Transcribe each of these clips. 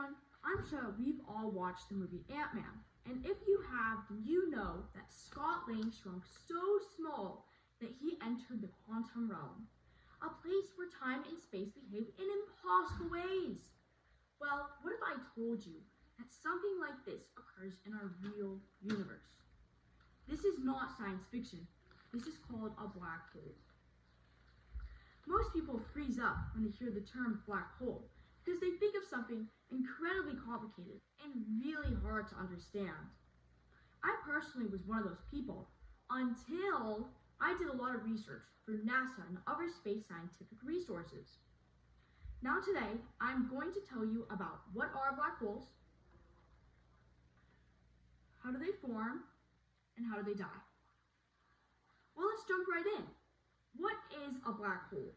everyone, I'm sure we've all watched the movie Ant-Man, and if you have, then you know that Scott Lang shrunk so small that he entered the quantum realm, a place where time and space behave in impossible ways. Well, what if I told you that something like this occurs in our real universe? This is not science fiction. This is called a black hole. Most people freeze up when they hear the term black hole because they think of something incredibly complicated and really hard to understand. I personally was one of those people until I did a lot of research for NASA and other space scientific resources. Now today, I'm going to tell you about what are black holes, how do they form, and how do they die. Well, let's jump right in. What is a black hole?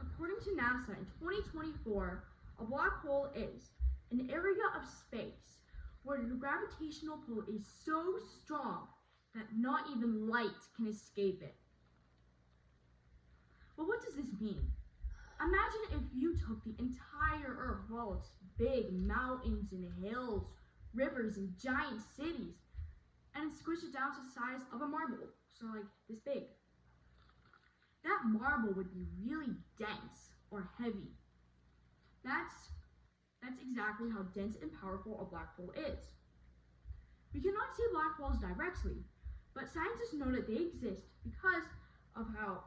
According to NASA in 2024, a black hole is an area of space where the gravitational pull is so strong that not even light can escape it. Well, what does this mean? Imagine if you took the entire Earth, well, its big mountains and hills, rivers and giant cities, and squished it down to the size of a marble, so like this big. That marble would be really dense or heavy. That's exactly how dense and powerful a black hole is. We cannot see black holes directly, but scientists know that they exist because of how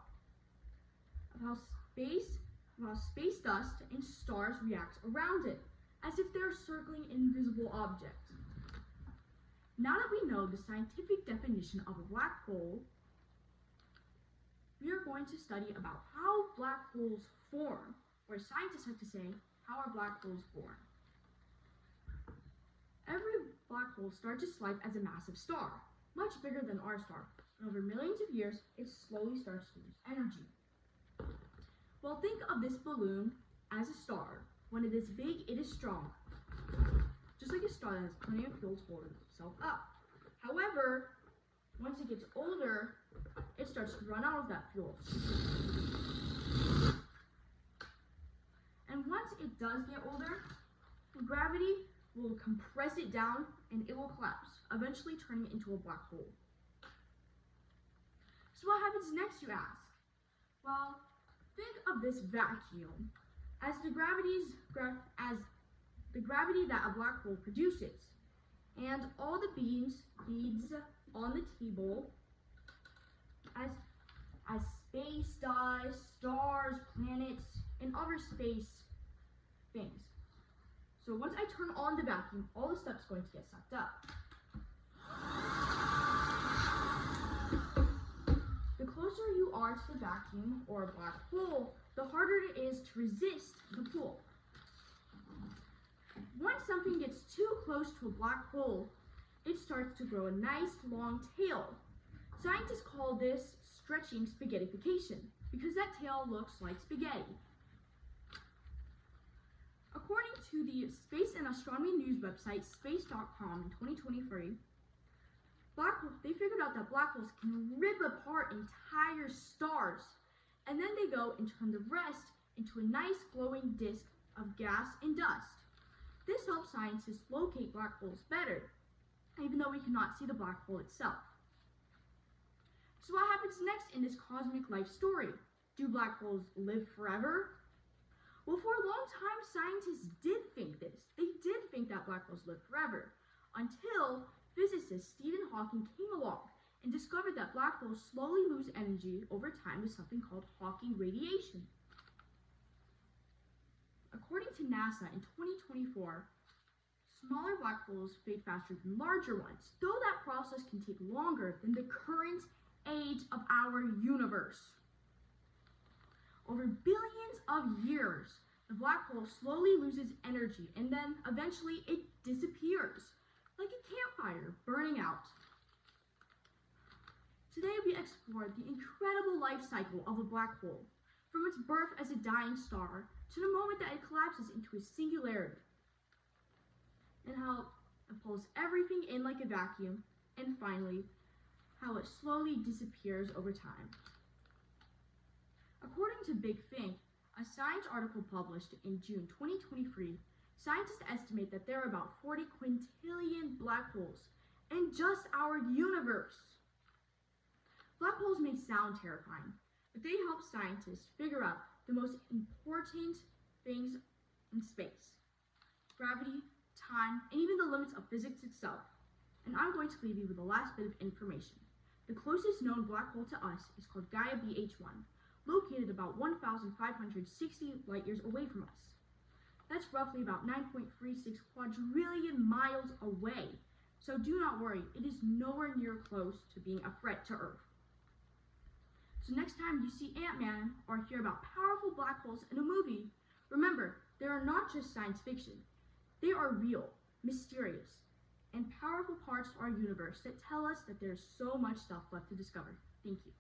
space dust and stars react around it, as if they're circling invisible objects. Now that we know the scientific definition of a black hole, we are going to study about how black holes form, or scientists like to say, how are black holes born. Every black hole starts its life as a massive star, much bigger than our star, and over millions of years, it slowly starts to lose energy. Well, think of this balloon as a star. When it is big, it is strong, just like a star that has plenty of fuel to hold itself up. However, once it gets older, it starts to run out of that fuel. And once it does get older, gravity will compress it down and it will collapse, eventually turning it into a black hole. So what happens next, you ask? Well, think of this vacuum as the gravity that a black hole produces, and all the beads on the table as space dust, stars, planets, and other space things. So once I turn on the vacuum, all the stuff's going to get sucked up. The closer you are to the vacuum or a black hole, the harder it is to resist the pull. Once something gets too close to a black hole, it starts to grow a nice long tail. Scientists call this stretching spaghettification because that tail looks like spaghetti. According to the Space and Astronomy News website space.com in 2023, they figured out that black holes can rip apart entire stars, and then they go and turn the rest into a nice glowing disk of gas and dust. This helps scientists locate black holes better, even though we cannot see the black hole itself. So what happens next in this cosmic life story? Do black holes live forever? Well, for a long time, scientists did think this. They did think that black holes live forever, until physicist Stephen Hawking came along and discovered that black holes slowly lose energy over time with something called Hawking radiation. According to NASA in 2024, smaller black holes fade faster than larger ones, though that process can take longer than the current age of our universe. Over billions of years, the black hole slowly loses energy and then eventually it disappears, like a campfire burning out. Today we explored the incredible life cycle of a black hole, from its birth as a dying star to the moment that it collapses into a singularity, and how it pulls everything in like a vacuum, and finally, how it slowly disappears over time. According to Big Think, a science article published in June 2023 Scientists estimate that there are about 40 quintillion black holes in just our universe. Black holes may sound terrifying, but they help scientists figure out the most important things in space: gravity, time, and even the limits of physics itself. And I'm going to leave you with the last bit of information. The closest known black hole to us is called Gaia BH1, located about 1,560 light years away from us. That's roughly about 9.36 quadrillion miles away. So do not worry, it is nowhere near close to being a threat to Earth. So next time you see Ant-Man or hear about powerful black holes in a movie, remember, they are not just science fiction. They are real, mysterious, and powerful parts of our universe that tell us that there's so much stuff left to discover. Thank you.